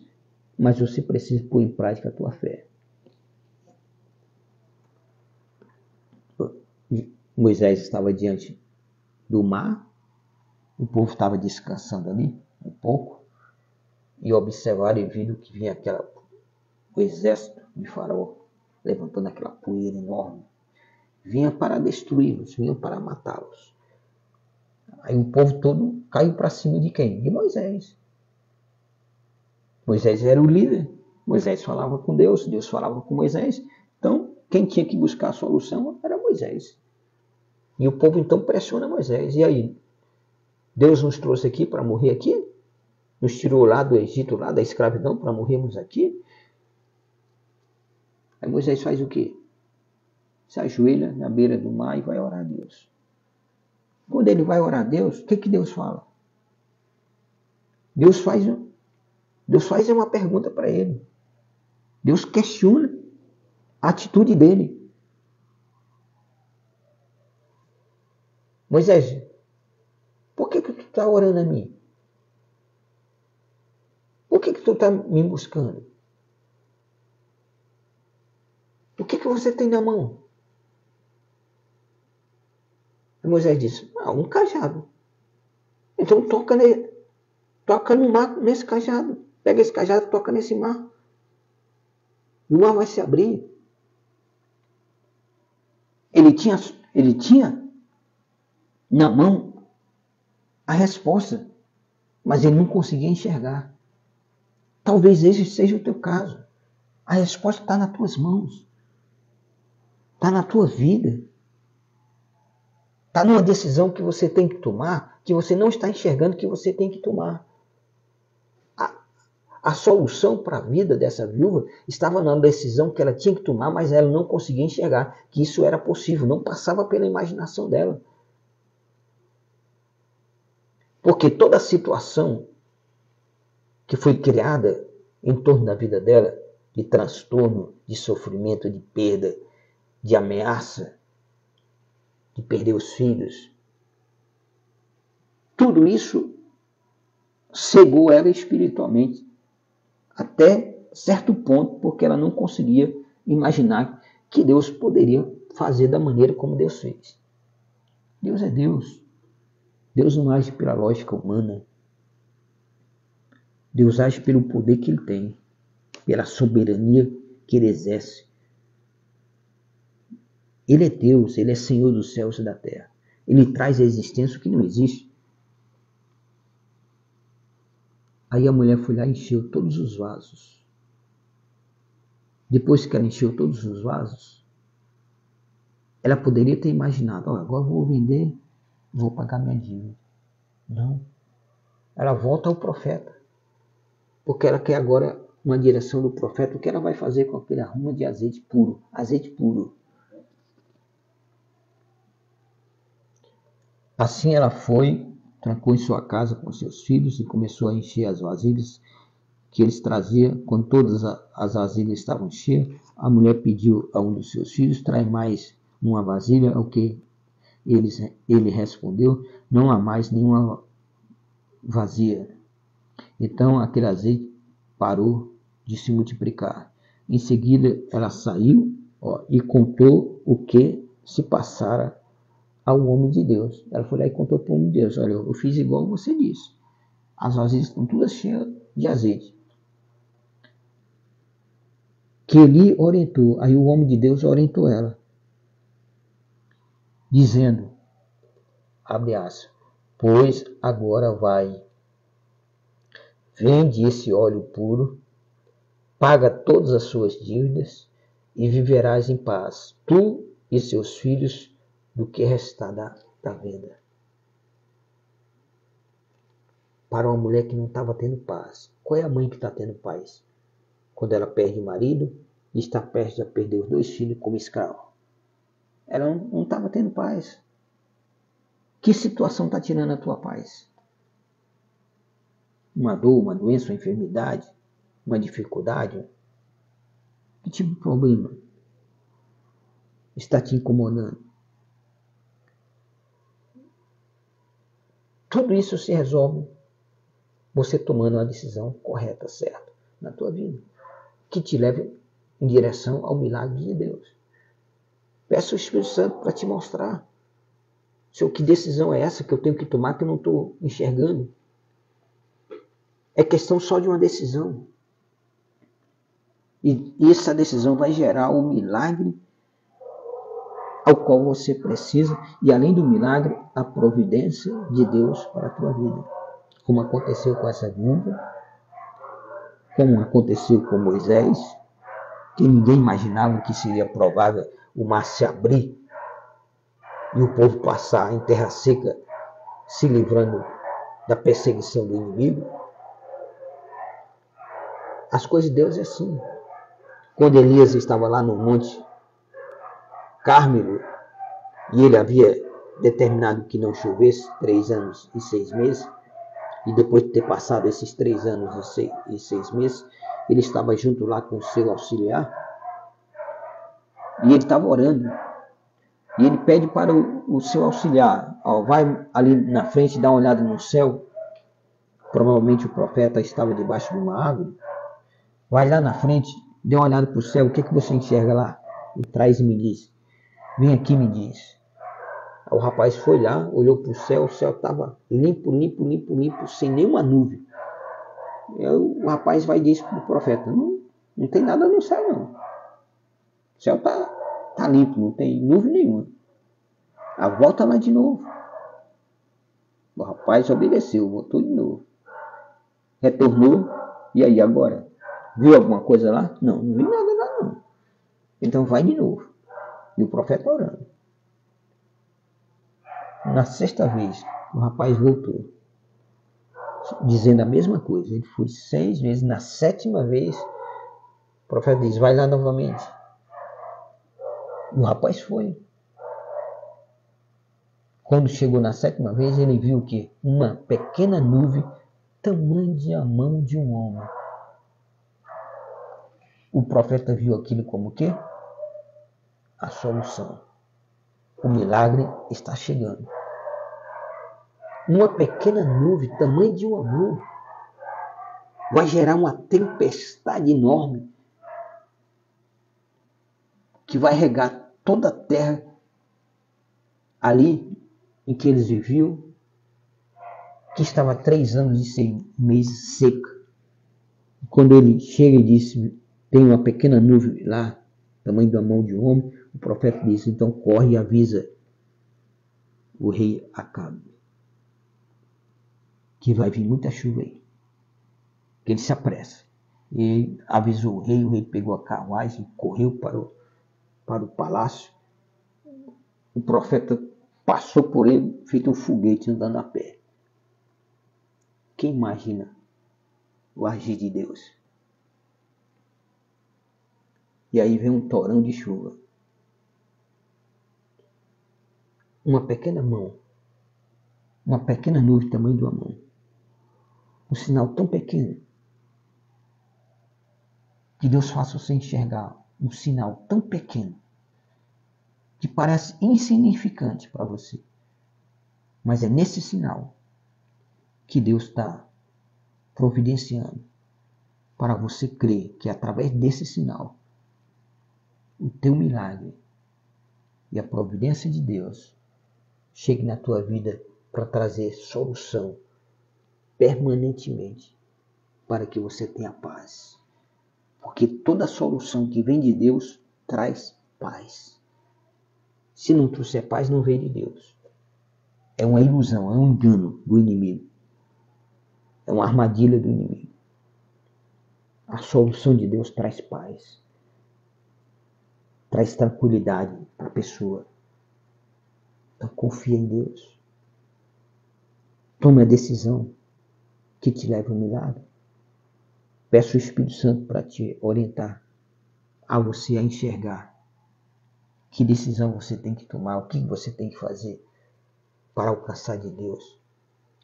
mas você precisa pôr em prática a tua fé. Moisés estava diante do mar, o povo estava descansando ali um pouco, e observaram e viram que vinha o exército de Faraó, levantando aquela poeira enorme. Vinha para destruí-los, vinha para matá-los. Aí o povo todo caiu para cima de quem? De Moisés. Moisés era o líder. Moisés falava com Deus, Deus falava com Moisés. Então, quem tinha que buscar a solução era Moisés. E o povo então pressiona Moisés. E aí? Deus nos trouxe aqui para morrer aqui? Nos tirou lá do Egito, lá da escravidão, para morrermos aqui? Aí Moisés faz o quê? Se ajoelha na beira do mar e vai orar a Deus. Quando ele vai orar a Deus, o que Deus fala? Deus faz uma pergunta para ele. Deus questiona a atitude dele. Moisés, por que tu está orando a mim? Por que tu está me buscando? O que você tem na mão? E Moisés disse, um cajado. Então toca no mar nesse cajado. Pega esse cajado e toca nesse mar. O mar vai se abrir. Ele tinha na mão a resposta, mas ele não conseguia enxergar. Talvez esse seja o teu caso. A resposta está nas tuas mãos. Está na tua vida. Está numa decisão que você tem que tomar, que você não está enxergando que você tem que tomar. A solução para a vida dessa viúva estava na decisão que ela tinha que tomar, mas ela não conseguia enxergar que isso era possível, não passava pela imaginação dela. Porque toda a situação que foi criada em torno da vida dela, de transtorno, de sofrimento, de perda, de ameaça, de perder os filhos, tudo isso cegou ela espiritualmente até certo ponto, porque ela não conseguia imaginar que Deus poderia fazer da maneira como Deus fez. Deus é Deus. Deus não age pela lógica humana. Deus age pelo poder que Ele tem, pela soberania que Ele exerce. Ele é Deus, Ele é Senhor dos céus e da terra. Ele traz à existência o que não existe. Aí a mulher foi lá e encheu todos os vasos. Depois que ela encheu todos os vasos, ela poderia ter imaginado, agora eu vou vender, vou pagar minha dívida. Não. Ela volta ao profeta. Porque ela quer agora uma direção do profeta. O que ela vai fazer com aquele arrumo de azeite puro? Azeite puro. Assim ela foi, trancou em sua casa com seus filhos e começou a encher as vasilhas que eles traziam. Quando todas as vasilhas estavam cheias, a mulher pediu a um dos seus filhos, traz mais uma vasilha, ao que ele respondeu, não há mais nenhuma vazia. Então aquele azeite parou de se multiplicar. Em seguida ela saiu e contou o que se passara ao homem de Deus. Ela foi lá e contou para o homem de Deus, olha, eu fiz igual você disse. As vasilhas estão todas cheias de azeite. Que ele orientou, aí o homem de Deus orientou ela, dizendo, abre aspas, pois agora vai, vende esse óleo puro, paga todas as suas dívidas e viverás em paz, tu e seus filhos, do que restar da venda. Para uma mulher que não estava tendo paz. Qual é a mãe que está tendo paz? Quando ela perde o marido e está prestes a perder os 2 filhos como escravo. Ela não estava tendo paz. Que situação está tirando a tua paz? Uma dor, uma doença, uma enfermidade, uma dificuldade? Que tipo de problema está te incomodando? Tudo isso se resolve você tomando uma decisão correta, certa, na tua vida, que te leve em direção ao milagre de Deus. Peça o Espírito Santo para te mostrar que decisão é essa que eu tenho que tomar que eu não estou enxergando. É questão só de uma decisão. E essa decisão vai gerar o milagre ao qual você precisa, e além do milagre, a providência de Deus para a tua vida. Como aconteceu com essa viúva, como aconteceu com Moisés, que ninguém imaginava que seria provável o mar se abrir e o povo passar em terra seca, se livrando da perseguição do inimigo. As coisas de Deus é assim. Quando Elias estava lá no Monte Cármelo, e ele havia determinado que não chovesse 3 anos e 6 meses, e depois de ter passado esses 3 anos e 6 meses, ele estava junto lá com o seu auxiliar, e ele estava orando, e ele pede para o seu auxiliar, vai ali na frente dar uma olhada no céu. Provavelmente o profeta estava debaixo de uma árvore. Vai lá na frente, dê uma olhada para o céu, o que você enxerga lá? E traz e me diz. Vem aqui e me diz. O rapaz foi lá, olhou para o céu estava limpo, sem nenhuma nuvem. O rapaz vai e diz para o profeta, não tem nada no céu não. O céu está limpo, não tem nuvem nenhuma. Volta lá de novo. O rapaz obedeceu, voltou de novo. Retornou, e aí agora? Viu alguma coisa lá? Não vi nada lá não. Então vai de novo. E o profeta orando. Na 6ª vez, o rapaz voltou, dizendo a mesma coisa. Ele foi 6 vezes. Na 7ª vez, o profeta diz, vai lá novamente. O rapaz foi. Quando chegou na 7ª vez, ele viu que uma pequena nuvem, tamanho de a mão de um homem. O profeta viu aquilo como o quê? A solução. O milagre está chegando. Uma pequena nuvem, tamanho de uma mão, vai gerar uma tempestade enorme que vai regar toda a terra ali em que eles viviam, que estava 3 anos e 6 meses seca. Quando ele chega e disse, tem uma pequena nuvem lá, tamanho da mão de um homem, o profeta disse, então corre e avisa o rei Acabe que vai vir muita chuva aí. Que ele se apressa. E avisou o rei pegou a carruagem e correu para o palácio. O profeta passou por ele, feito um foguete andando a pé. Quem imagina o agir de Deus? E aí vem um torão de chuva. Uma pequena mão, uma pequena nuvem do tamanho de uma mão. Um sinal tão pequeno que Deus faça você enxergar um sinal tão pequeno que parece insignificante para você. Mas é nesse sinal que Deus está providenciando para você crer que através desse sinal o teu milagre e a providência de Deus chegue na tua vida para trazer solução permanentemente para que você tenha paz. Porque toda solução que vem de Deus traz paz. Se não trouxer paz, não veio de Deus. É uma ilusão, é um engano do inimigo. É uma armadilha do inimigo. A solução de Deus traz paz. Traz tranquilidade para a pessoa. Então confia em Deus. Tome a decisão que te leva ao milagre. Peço o Espírito Santo para te orientar a você a enxergar que decisão você tem que tomar, o que você tem que fazer para alcançar de Deus.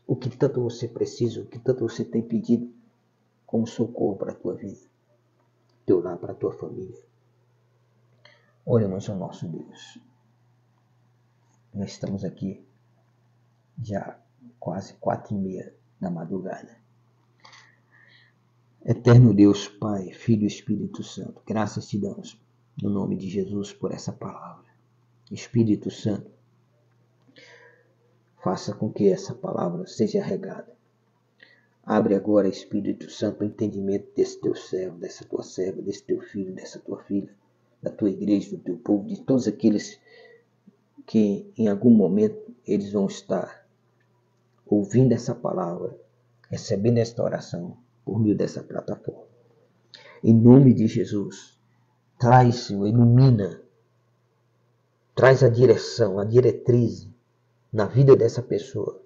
O que tanto você precisa, o que tanto você tem pedido como socorro para a tua vida, teu lar, para a tua família. Oremos ao nosso Deus. Nós estamos aqui já quase 4h30 da madrugada. Eterno Deus, Pai, Filho e Espírito Santo, graças te damos no nome de Jesus por essa palavra. Espírito Santo, faça com que essa palavra seja regada. Abre agora, Espírito Santo, o entendimento desse teu servo, dessa tua serva, desse teu filho, dessa tua filha, da tua igreja, do teu povo, de todos aqueles que em algum momento eles vão estar ouvindo essa palavra, recebendo esta oração por meio dessa plataforma. Em nome de Jesus, Traz, Senhor, ilumina. Traz a direção, a diretriz na vida dessa pessoa,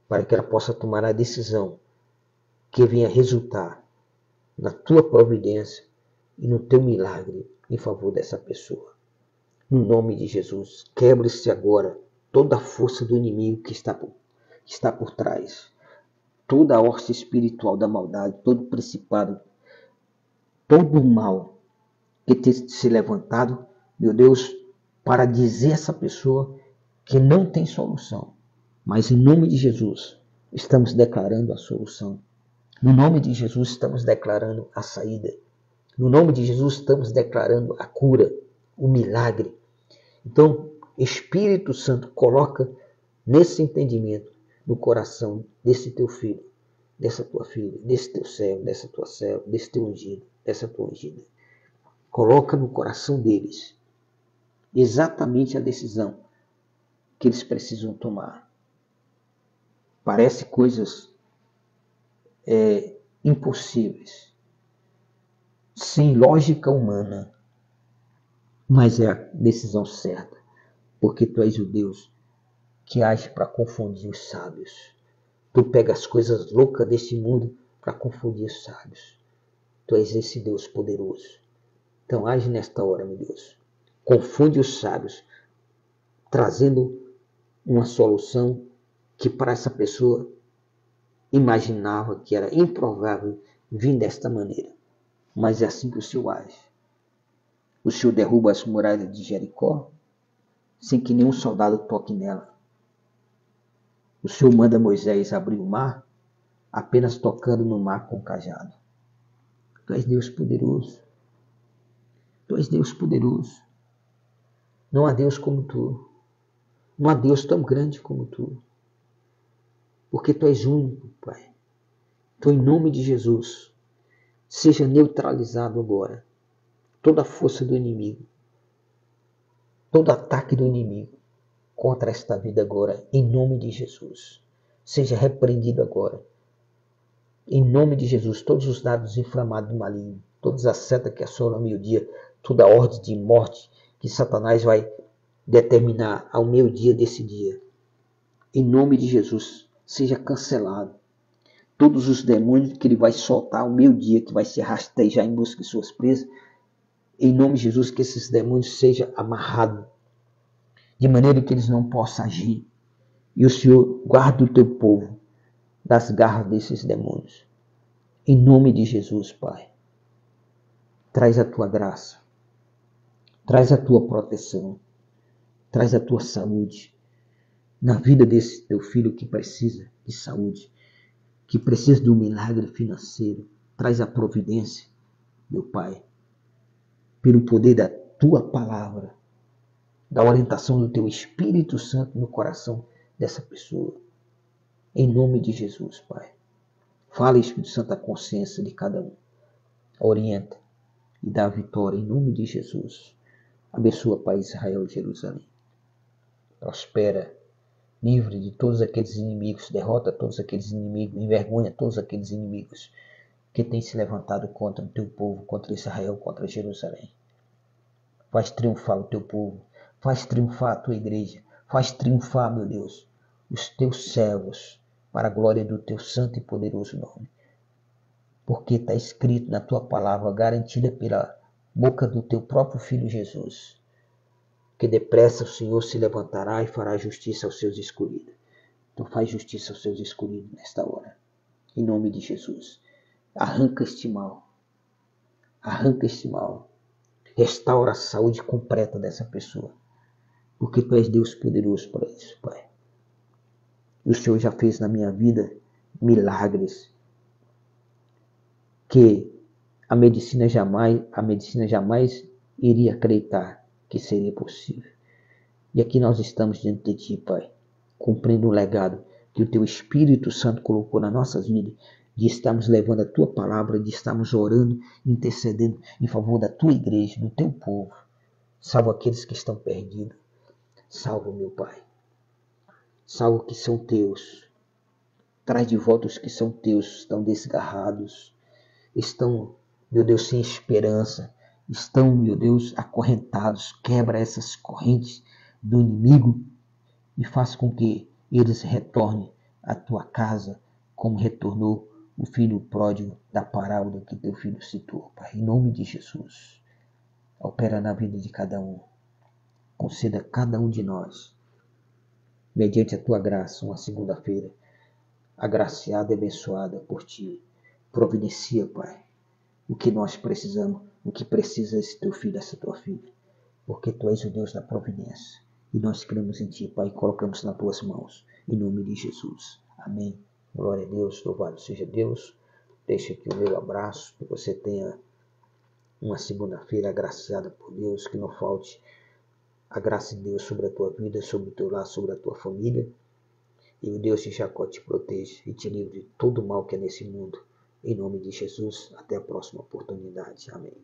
para que ela possa tomar a decisão que venha resultar na tua providência e no teu milagre em favor dessa pessoa. No nome de Jesus, quebre-se agora toda a força do inimigo que está por trás, toda a horta espiritual da maldade, todo o principado, todo o mal que tem se levantado, meu Deus, para dizer a essa pessoa que não tem solução. Mas em nome de Jesus, estamos declarando a solução. No nome de Jesus, estamos declarando a saída. No nome de Jesus, estamos declarando a cura, o milagre. Então, Espírito Santo, coloca nesse entendimento no coração desse teu filho, dessa tua filha, desse teu servo, dessa tua serva, desse teu ungido, dessa tua ungida. Coloca no coração deles exatamente a decisão que eles precisam tomar. Parece coisas impossíveis, sem lógica humana, mas é a decisão certa, porque tu és o Deus que age para confundir os sábios. Tu pega as coisas loucas deste mundo para confundir os sábios. Tu és esse Deus poderoso. Então age nesta hora, meu Deus. Confunde os sábios, trazendo uma solução que para essa pessoa imaginava que era improvável vir desta maneira. Mas é assim que o Senhor age. O Senhor derruba as muralhas de Jericó sem que nenhum soldado toque nela. O Senhor manda Moisés abrir o mar, apenas tocando no mar com o cajado. Tu és Deus poderoso. Tu és Deus poderoso. Não há Deus como tu. Não há Deus tão grande como tu. Porque tu és único, Pai. Então, em nome de Jesus, seja neutralizado agora toda a força do inimigo, todo ataque do inimigo contra esta vida agora, em nome de Jesus. Seja repreendido agora. Em nome de Jesus, todos os dados inflamados do maligno, todas as setas que assolam ao meio-dia, toda a ordem de morte que Satanás vai determinar ao meio-dia desse dia, em nome de Jesus, seja cancelado. Todos os demônios que ele vai soltar ao meio-dia, que vai se rastejar em busca de suas presas, em nome de Jesus, que esses demônios sejam amarrados, de maneira que eles não possam agir. E o Senhor guarda o teu povo das garras desses demônios. Em nome de Jesus, Pai. Traz a tua graça. Traz a tua proteção. Traz a tua saúde na vida desse teu filho que precisa de saúde, que precisa de um milagre financeiro. Traz a providência, meu Pai, pelo poder da tua palavra, da orientação do teu Espírito Santo no coração dessa pessoa. Em nome de Jesus, Pai. Fala, Espírito Santo, a consciência de cada um. Orienta e dá a vitória em nome de Jesus. Abençoa, Pai, Israel e Jerusalém. Prospera, livre de todos aqueles inimigos, derrota todos aqueles inimigos, envergonha todos aqueles inimigos que têm se levantado contra o teu povo, contra Israel, contra Jerusalém. Faz triunfar o teu povo, faz triunfar a tua igreja, faz triunfar, meu Deus, os teus servos, para a glória do teu santo e poderoso nome. Porque está escrito na tua palavra, garantida pela boca do teu próprio Filho Jesus, que depressa o Senhor se levantará e fará justiça aos seus escolhidos. Então faz justiça aos seus escolhidos nesta hora. Em nome de Jesus. Arranca este mal. Arranca este mal. Restaura a saúde completa dessa pessoa. Porque tu és Deus poderoso para isso, Pai. E o Senhor já fez na minha vida milagres que a medicina jamais iria acreditar que seria possível. E aqui nós estamos diante de Ti, Pai, cumprindo o legado que o Teu Espírito Santo colocou nas nossas vidas, de estarmos levando a Tua palavra, de estarmos orando, intercedendo em favor da Tua igreja, do Teu povo. Salva aqueles que estão perdidos. Salva, meu Pai. Salva os que são Teus. Traz de volta os que são Teus, estão desgarrados, estão, meu Deus, sem esperança, estão, meu Deus, acorrentados. Quebra essas correntes do inimigo e faz com que eles retornem à tua casa, como retornou o filho pródigo da parábola que teu filho citou, Pai. Em nome de Jesus, opera na vida de cada um. Conceda a cada um de nós, mediante a tua graça, uma segunda-feira agraciada e abençoada por ti. Providencia, Pai, o que nós precisamos, o que precisa esse teu filho, essa tua filha, porque tu és o Deus da providência. E nós cremos em ti, Pai, e colocamos nas tuas mãos, em nome de Jesus. Amém. Glória a Deus, louvado seja Deus. Deixa aqui o meu abraço, que você tenha uma segunda-feira agraciada por Deus, que não falte a graça de Deus sobre a tua vida, sobre o teu lar, sobre a tua família. E o Deus de Jacó te proteja e te livre de todo o mal que é nesse mundo. Em nome de Jesus, até a próxima oportunidade. Amém.